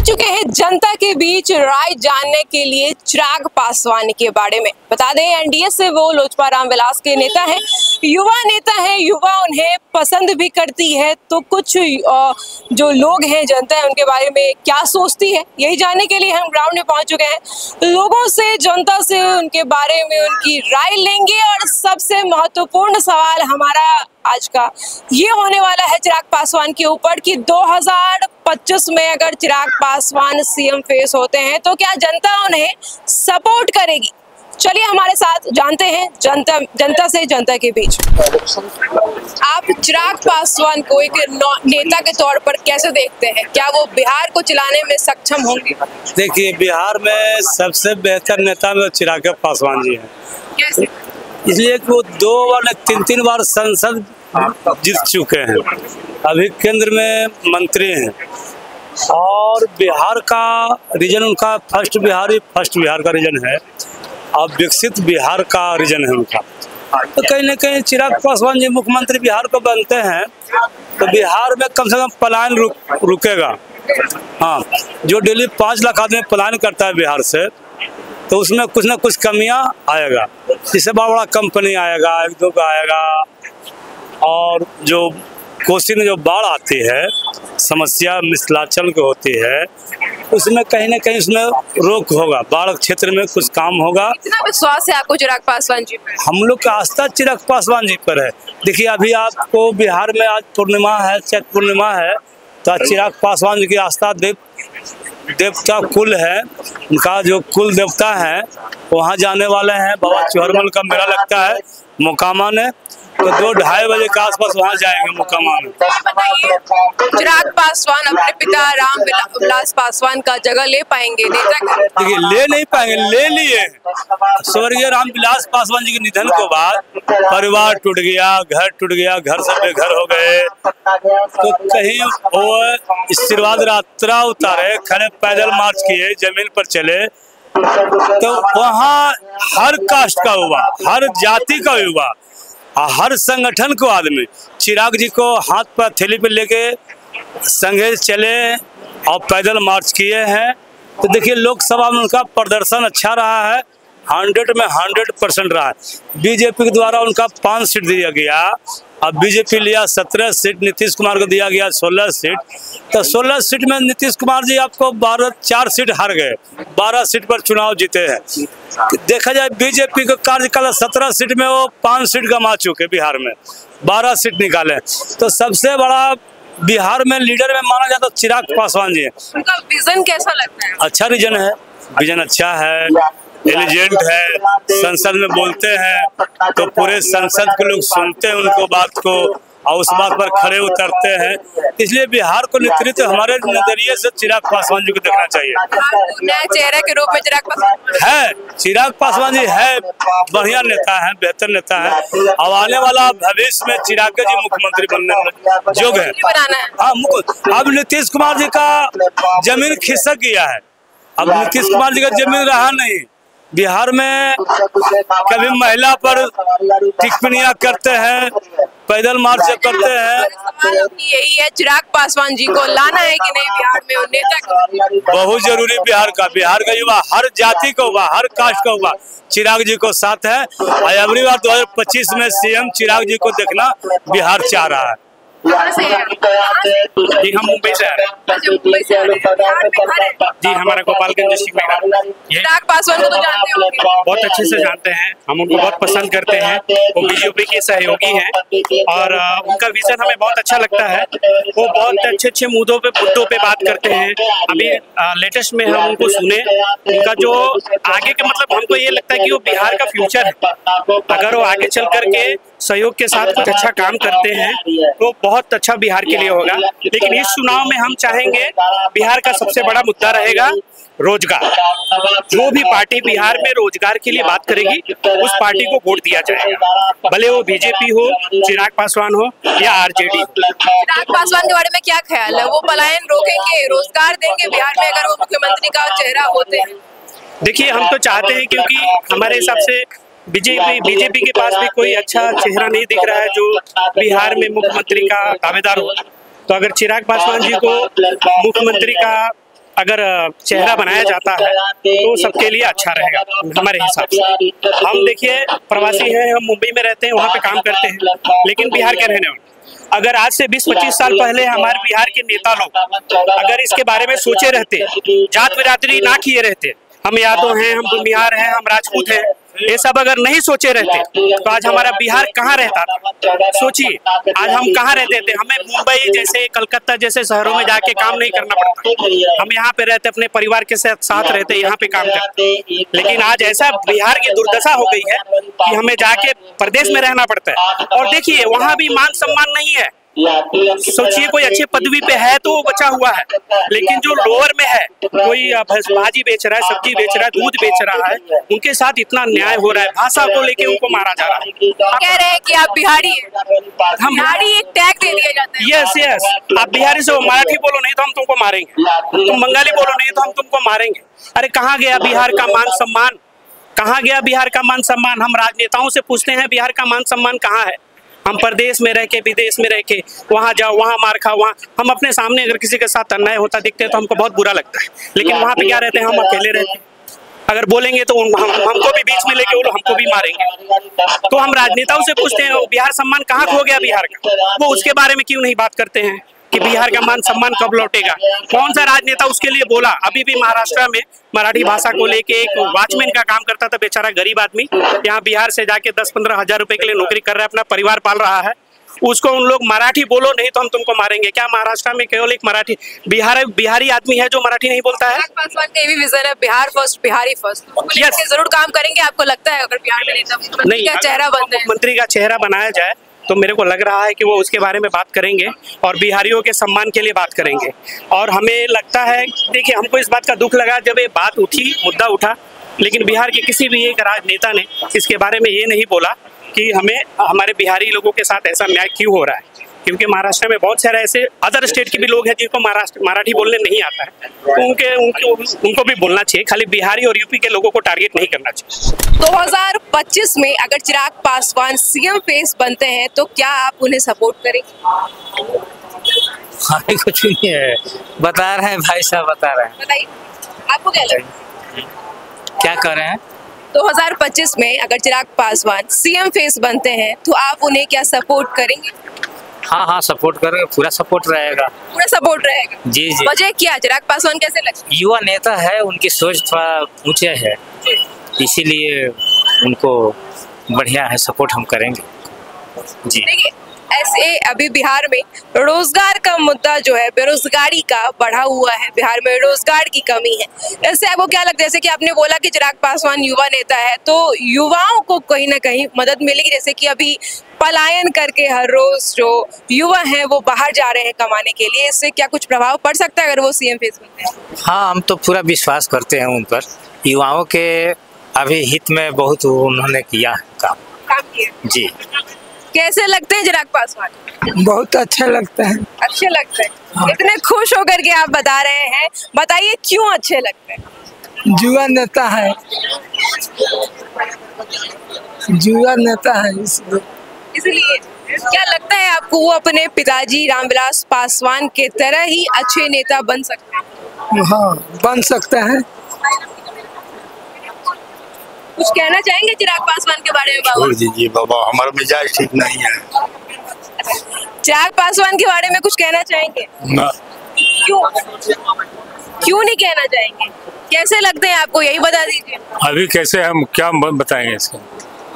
चुके हैं जनता के बीच राय जानने के लिए चिराग पासवान के बारे में। बता दें एनडीए से वो लोजपा रामविलास के नेता हैं, युवा नेता हैं, युवा उन्हें पसंद भी करती है। तो कुछ जो लोग हैं, जनता है, उनके बारे में क्या सोचती है, यही जानने के लिए हम ग्राउंड में पहुंच चुके हैं। लोगों से, जनता से उनके बारे में उनकी राय लेंगे। और सबसे महत्वपूर्ण सवाल हमारा आज का ये होने वाला है चिराग पासवान के ऊपर कि 2025 में अगर चिराग पासवान सीएम फेस होते हैं तो क्या जनता उन्हें सपोर्ट करेगी। चलिए हमारे साथ जानते हैं जनता से जनता के बीच। आप चिराग पासवान को एक नेता के तौर पर कैसे देखते हैं? क्या वो बिहार को चलाने में सक्षम होंगे? देखिए, बिहार में सबसे बेहतर नेता में चिराग पासवान जी हैं। कैसे? इसलिए कि वो 2 बार 3 बार संसद जीत चुके हैं, अभी केंद्र में मंत्री हैं और बिहार का रीजन उनका फर्स्ट बिहार का रीजन है और विकसित बिहार का रीजन है उनका। तो कहीं ना कहीं चिराग पासवान जी मुख्यमंत्री बिहार को बनते हैं तो बिहार में कम से कम पलायन रुकेगा। हाँ, जो डेली 5 लाख आदमी पलायन करता है बिहार से, तो उसमें कुछ ना कुछ कमियां आएगा। जिससे बड़ा कंपनी आएगा, 1-2 का आएगा। और जो कोसी में जो बाढ़ आती है, समस्या मिथिलांचल को होती है, उसमें कहीं ना कहीं उसमें रोक होगा, बाढ़ क्षेत्र में कुछ काम होगा। कितना विश्वास है आपको चिराग पासवान जी पर? हम लोग का आस्था चिराग पासवान जी पर है। देखिए, अभी आपको बिहार में आज पूर्णिमा है, चैत पूर्णिमा है, तो चिराग पासवान जी की आस्था देवता कुल है, उनका जो कुल देवता है वहाँ जाने वाले हैं। बाबा चौहरमल का मेला लगता है मोकामा में, तो 2-2:30 बजे के आसपास वहाँ जाएंगे मोकामा में। चिराग पासवान अपने पिता रामविलास पासवान का जगह ले पाएंगे नेता? देखिए, ले नहीं पाएंगे, ले लिए। स्वर्गीय रामविलास पासवान जी के निधन के बाद परिवार टूट गया, घर टूट गया, घर से बेघर हो गए। तो कहीं वो आशीर्वाद यात्रा उतारे, खड़े पैदल मार्च किए, जमीन पर चले, तो वहाँ हर कास्ट का युवा, हर जाति का युवा, हर संगठन को आदमी चिराग जी को हाथ पर थैली पे लेके संघे चले और पैदल मार्च किए हैं। तो देखिए, लोकसभा में उनका प्रदर्शन अच्छा रहा है, 100 में 100% रहा है। बीजेपी के द्वारा उनका 5 सीट दिया गया, अब बीजेपी लिया 17 सीट, नीतीश कुमार को दिया गया 16 सीट। तो 16 सीट में नीतीश कुमार जी आपको 4 सीट हार गए, 12 सीट पर चुनाव जीते हैं। देखा जाए बीजेपी का कार्यकाल 17 सीट में वो 5 सीट गंवा चुके, बिहार में 12 सीट निकाले। तो सबसे बड़ा बिहार में लीडर में माना जाता चिराग पासवान जी है। उनका विजन कैसा लगता है? अच्छा रीजन है, विजन अच्छा है, एलिजेंट है, संसद में बोलते हैं तो पूरे संसद के लोग सुनते हैं उनको बात को और उस बात पर खड़े उतरते हैं। इसलिए बिहार को नेतृत्व हमारे नजरिए से चिराग पासवान जी को देखना चाहिए। नए चेहरे के रूप में चिराग पासवान है। चिराग पासवान जी है, बढ़िया नेता है, बेहतर नेता है। अब आने वाला भविष्य में चिराग जी मुख्यमंत्री बनने में योग्य है। हाँ, अब नीतीश कुमार जी का जमीन खिसक गया है, अब नीतीश कुमार जी का जमीन रहा नहीं। बिहार में कभी महिला पर टिप्पणियां करते हैं, पैदल मार्च करते हैं। यही है, चिराग पासवान जी को लाना है कि नहीं बिहार में नेता को? बहुत जरूरी बिहार का युवा, हर जाति का युवा, हर कास्ट का युवा चिराग जी को साथ है। और अगली बार 2025 में सीएम चिराग जी को देखना बिहार चाह रहा है। जी, हम मुंबई से आ रहे हैं। जी, हमारा गोपालगंज डिस्ट्रिक्ट में। चिराग पासवान को तो जानते होंगे? बहुत अच्छे से जानते हैं, हम उनको बहुत पसंद करते हैं। वो बीजेपी के सहयोगी हैं और उनका विजन हमें बहुत अच्छा लगता है। वो बहुत अच्छे मुद्दों पे बात करते हैं। अभी लेटेस्ट में हम उनको सुने, उनका जो आगे के मतलब हमको ये लगता है कि वो बिहार का फ्यूचर है। अगर वो आगे चल करके सहयोग के साथ कुछ अच्छा काम करते हैं तो बहुत अच्छा बिहार के लिए होगा। लेकिन इस चुनाव में हम चाहेंगे, बिहार का सबसे बड़ा मुद्दा रहेगा रोजगार। जो भी पार्टी बिहार में रोजगार के लिए बात करेगी उस पार्टी को वोट दिया जाएगा, भले वो बीजेपी हो, चिराग पासवान हो या आरजेडी। चिराग पासवान के बारे में क्या ख्याल है? वो पलायन रोकेंगे, रोजगार देंगे बिहार में अगर वो मुख्यमंत्री का चेहरा होते हैं? देखिए, हम तो चाहते हैं, क्योंकि हमारे हिसाब से बीजेपी के पास भी कोई अच्छा चेहरा नहीं दिख रहा है जो बिहार में मुख्यमंत्री का दावेदार हो। तो अगर चिराग पासवान जी को मुख्यमंत्री का अगर चेहरा बनाया जाता है तो सबके लिए अच्छा रहेगा हमारे हिसाब से। हम देखिए प्रवासी हैं, हम मुंबई में रहते हैं, वहाँ पे काम करते हैं, लेकिन बिहार के रहने वाले। अगर आज से 20-25 साल पहले हमारे बिहार के नेता लोग अगर इसके बारे में सोचे रहते, जात बिरादरी ना किए रहते, हम यादव हैं, हम भूमिहार हैं, हम राजपूत हैं, ये सब अगर नहीं सोचे रहते तो आज हमारा बिहार कहाँ रहता था? सोचिए आज हम कहाँ रहते थे। हमें मुंबई जैसे, कलकत्ता जैसे शहरों में जाके काम नहीं करना पड़ता, हम यहाँ पे रहते, अपने परिवार के साथ रहते, यहाँ पे काम करते। लेकिन आज ऐसा बिहार की दुर्दशा हो गई है कि हमें जाके प्रदेश में रहना पड़ता है। और देखिए वहाँ भी मान सम्मान नहीं है। सोचिए कोई अच्छे पदवी पे है तो वो बचा हुआ है, लेकिन जो लोअर में है, कोई भाजी बेच रहा है, सब्जी बेच रहा है, दूध बेच रहा है, उनके साथ इतना न्याय हो रहा है, भाषा को लेके उनको मारा जा रहा है। कह रहे हैं कि आप बिहारी हैं, हम बिहारी एक टैग दे दिया जाता है। यस यस, आप बिहारी से मराठी बोलो नहीं तो हम तुमको मारेंगे, तुम बंगाली बोलो नहीं तो हम तुमको मारेंगे। अरे कहाँ गया बिहार का मान सम्मान? कहाँ गया बिहार का मान सम्मान? हम राजनेताओं से पूछते हैं बिहार का मान सम्मान कहाँ है? हम प्रदेश में रह के, विदेश में रह के, वहाँ जाओ, वहाँ मार खाओ, वहाँ हम अपने सामने अगर किसी के साथ अन्याय होता दिखते हैं तो हमको बहुत बुरा लगता है, लेकिन वहाँ पे क्या रहते हैं, हम अकेले रहते हैं। अगर बोलेंगे तो हमको भी बीच में लेके वो लोग हमको भी मारेंगे। तो हम राजनेताओं से पूछते हैं बिहार सम्मान कहाँ खो गया बिहार का? वो उसके बारे में क्यों नहीं बात करते हैं कि बिहार का मान सम्मान कब लौटेगा? कौन सा राजनेता उसके लिए बोला? अभी भी महाराष्ट्र में मराठी भाषा को लेके एक वॉचमैन का काम करता था, बेचारा गरीब आदमी, यहाँ बिहार से जाके 10-15 हजार रुपए के लिए नौकरी कर रहा है, अपना परिवार पाल रहा है। उसको उन लोग मराठी बोलो नहीं तो हम तुमको मारेंगे। क्या महाराष्ट्र में केवल एक मराठी बिहारी आदमी है जो मराठी नहीं बोलता है? पासवान का ये भी विजन है, Bihar first, Bihari first. Yes. जरूर काम करेंगे, आपको लगता है अगर बिहार में नहीं का चेहरा बनता है, मंत्री का चेहरा बनाया जाए तो मेरे को लग रहा है कि वो उसके बारे में बात करेंगे और बिहारियों के सम्मान के लिए बात करेंगे। और हमें लगता है, देखिए हमको इस बात का दुख लगा जब ये बात उठी, मुद्दा उठा, लेकिन बिहार के किसी भी एक राजनेता ने इसके बारे में ये नहीं बोला कि हमें हमारे बिहारी लोगों के साथ ऐसा न्याय क्यों हो रहा है। क्योंकि महाराष्ट्र में बहुत सारे ऐसे अदर स्टेट के भी लोग हैं जिनको मराठी बोलने नहीं आता है, तो उनको भी बोलना चाहिए। खाली बिहारी और यूपी के लोगों को टारगेट नहीं करना चाहिए। 2025 में अगर चिराग पासवान सीएम फेस बनते हैं तो क्या आप उन्हें सपोर्ट करेंगे? अभी कुछ नहीं है, बता रहे हैं भाई साहब, बता रहे हैं। बताइए आपको क्या लगता है, क्या कर रहे हैं? 2025 में अगर चिराग पासवान सीएम फेस बनते हैं तो आप उन्हें क्या सपोर्ट करेंगे? हाँ सपोर्ट करेंगे, पूरा सपोर्ट रहेगा। पूरा सपोर्ट रहेगा? जी। वजह क्या? चिराग पासवान कैसे लगता है? युवा नेता है, उनकी सोच थोड़ा ऊंचे है, इसीलिए उनको बढ़िया है, सपोर्ट हम करेंगे जी। देखिए ऐसे अभी बिहार में रोजगार का मुद्दा जो है, बेरोजगारी का बढ़ा हुआ है, बिहार में रोजगार की कमी है। इससे आपको क्या लगता है, जैसे कि आपने बोला कि चिराग पासवान युवा नेता है, तो युवाओं को कहीं ना कहीं मदद मिलेगी? जैसे कि अभी पलायन करके हर रोज जो युवा हैं वो बाहर जा रहे हैं कमाने के लिए, इससे क्या कुछ प्रभाव पड़ सकता है अगर वो सीएम फेस बनते हैं? हाँ, हम तो पूरा विश्वास करते हैं उन पर। युवाओं के अभी हित में बहुत उन्होंने किया काम किया जी। कैसे लगते हैं चिराग पासवान? बहुत अच्छा लगता है। अच्छे लगते हैं? इतने खुश होकर के आप बता रहे हैं, बताइए क्यों अच्छे लगते हैं? युवा नेता है, युवा नेता है इसलिए क्या लगता है आपको वो अपने पिताजी रामविलास पासवान के तरह ही अच्छे नेता बन सकते हैं? हाँ, बन सकता है। कुछ कहना चाहेंगे चिराग पासवान के बारे में बाबा? छोड़ दीजिए बाबा, हमारा मिजाज ठीक नहीं है। चिराग पासवान के बारे में कुछ कहना चाहेंगे? ना। क्यों नहीं कहना चाहेंगे? कैसे लगते हैं आपको, यही बता दीजिए। अभी कैसे हम क्या बताएंगे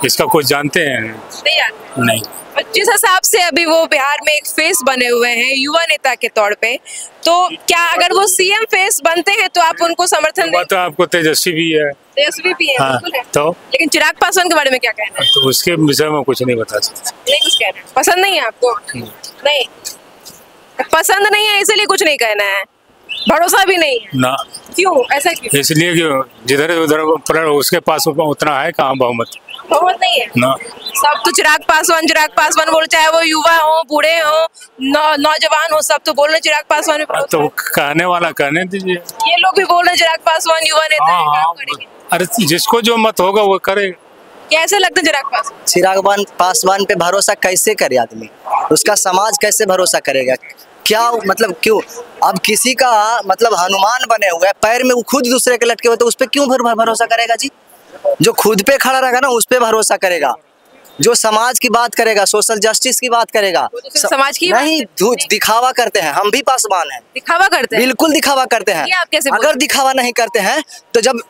इसका कुछ जानते हैं? नहीं जानते। नहीं। जिस हिसाब से अभी वो बिहार में एक फेस बने हुए हैं युवा नेता के तौर पे, तो क्या अगर वो सीएम फेस बनते हैं तो आप उनको समर्थन देंगे? तो आपको तेजस्वी भी है, तेजस्वी भी है, हाँ, बिल्कुल है। तो लेकिन चिराग पासवान के बारे में क्या कहना है? तो उसके विषय में कुछ नहीं बता सकते। नहीं कुछ कहना है? पसंद नहीं है आपको? नहीं पसंद नहीं है इसलिए कुछ नहीं कहना है, भरोसा भी नहीं है ना। क्यों, ऐसा क्यों? इसलिए कि जिधर उधर उसके पास उतना है कहाँ बहुमत नहीं है ना। सब तो चिराग पासवान बोल, चाहे वो युवा हो, बूढ़े हो, नौजवान हो, सब तो बोल रहे चिराग पासवान में। तो कहने वाला कहने दीजिए। ये लोग भी बोल रहे चिराग पासवान युवा नेता है, काम करेंगे। अरे जिसको जो मत होगा वो करेगा। कैसे लगता है चिराग पासवान? चिराग पासवान पे भरोसा कैसे करे आदमी? उसका समाज कैसे भरोसा करेगा? क्या मतलब क्यों? अब किसी का मतलब हनुमान बने हुए है, पैर में वो खुद दूसरे के लटके हुए, तो उस पर क्यों भरोसा करेगा जी? जो खुद पे खड़ा रहेगा ना उस पे भरोसा करेगा, जो समाज की बात करेगा, सोशल जस्टिस की बात करेगा। समाज की नहीं, दिखावा करते हैं। हम भी पासवान हैं, दिखावा करते हैं, बिल्कुल दिखावा करते हैं। ये आप कैसे अगर दिखावा नहीं करते हैं तो जब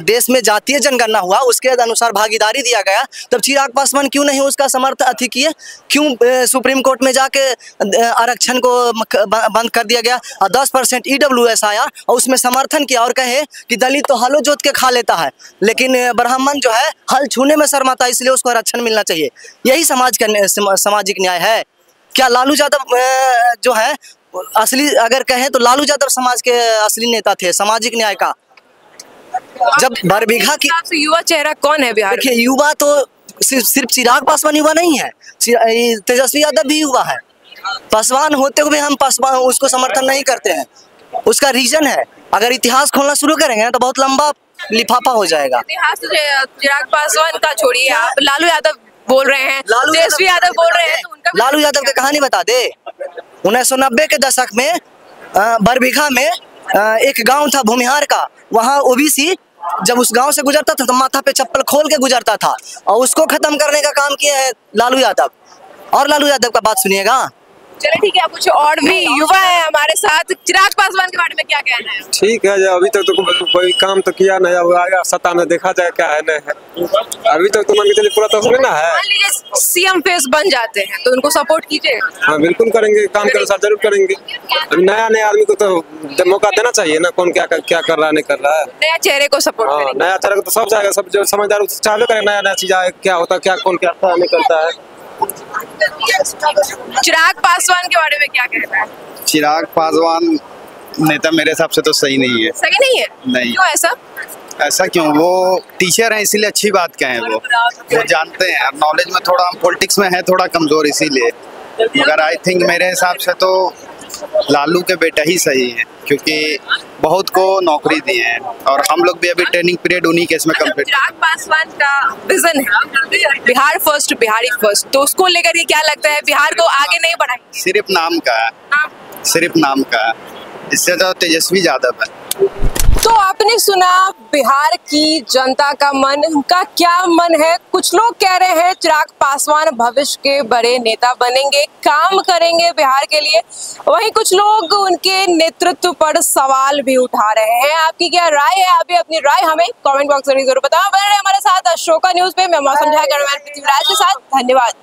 देश में जातीय जनगणना हुआ उसके अनुसार भागीदारी दिया गया, तब चिराग पासवान क्यों नहीं उसका समर्थन किए? क्यों सुप्रीम कोर्ट में जाके आरक्षण को बंद कर दिया गया और 10% EWS आया और उसमें समर्थन किया और कहे कि दलित तो हलो जोत के खा लेता है, लेकिन ब्राह्मण जो है हल छूने में शर्माता है, इसलिए उसको आरक्षण मिलना चाहिए। यही सामाजिक न्याय है क्या? लालू यादव जो है असली अगर कहें तो लालू यादव समाज के असली नेता थे सामाजिक न्याय का। जब बरबीघा की युवा चेहरा कौन है बिहार? देखिए, युवा तो सिर्फ चिराग पासवान युवा नहीं है, तेजस्वी यादव भी युवा है। पासवान होते हुए हम पासवान उसको समर्थन नहीं करते हैं। उसका रीजन है, अगर इतिहास खोलना शुरू करेंगे तो बहुत लंबा लिफाफा हो जाएगा। इतिहास चिराग पासवान का छोड़िए, आप लालू यादव बोल रहे हैं, तेजस्वी यादव बोल रहे हैं, तो उनका लालू यादव की कहानी बता दे। 1990 के दशक में बरबीघा में एक गांव था भूमिहार का, वहाँ ओबीसी जब उस गांव से गुजरता था तो माथा पे चप्पल खोल के गुजरता था, और उसको खत्म करने का काम किया है लालू यादव। और लालू यादव का बात सुनिएगा। चलिए ठीक है, कुछ और भी युवा है हमारे साथ। चिराग पासवान के बारे में क्या कहना है? ठीक है, अभी तक तो कोई काम तो किया नहीं, अब आगे सत्ता में देखा जाए क्या है नहीं है। अभी तक तो मान के चलिए पूरा तो थोड़ी ना है। मान लीजिए सीएम फेस बन जाते हैं तो उनको सपोर्ट कीजिए। हाँ बिल्कुल करेंगे, काम के अनुसार जरूर करेंगे। अभी नया आदमी को तो मौका देना चाहिए ना, कौन क्या कर रहा है नहीं कर रहा है। नया चेहरे को सपोर्ट हाँ, नया चेहरे को तो सब जाएगा, सब जो समझदार चालू करें नया चीज आए, क्या होता है, क्या कौन क्या नहीं करता है। चिराग पासवान के बारे में क्या कहना है? चिराग पासवान नेता मेरे हिसाब से तो सही नहीं है। सही नहीं है? नहीं। क्यों ऐसा? ऐसा क्यों? वो टीचर हैं इसीलिए अच्छी बात कहें, वो जानते हैं, नॉलेज में थोड़ा, हम पॉलिटिक्स में है थोड़ा कमजोर इसीलिए। मगर आई थिंक मेरे हिसाब से तो लालू के बेटा ही सही है, क्योंकि बहुत को नौकरी दी है और हम लोग भी अभी ट्रेनिंग पीरियड उन्हीं के इसमें कंप्लीट। चिराग पासवान का विजन है बिहार फर्स्ट, बिहारी फर्स्ट, तो उसको लेकर के क्या लगता है बिहार को आगे नहीं बढ़ाएंगे? सिर्फ नाम का है, सिर्फ नाम का है, इससे तो तेजस्वी यादव है। तो आपने सुना बिहार की जनता का मन, उनका क्या मन है। कुछ लोग कह रहे हैं चिराग पासवान भविष्य के बड़े नेता बनेंगे, काम करेंगे बिहार के लिए। वहीं कुछ लोग उनके नेतृत्व पर सवाल भी उठा रहे हैं। आपकी क्या राय है? आप भी अपनी राय हमें कमेंट बॉक्स में जरूर बताओ। बने रहे हमारे साथ अशोका न्यूज पे। मैं मौसम पृथ्वीराज के साथ। धन्यवाद।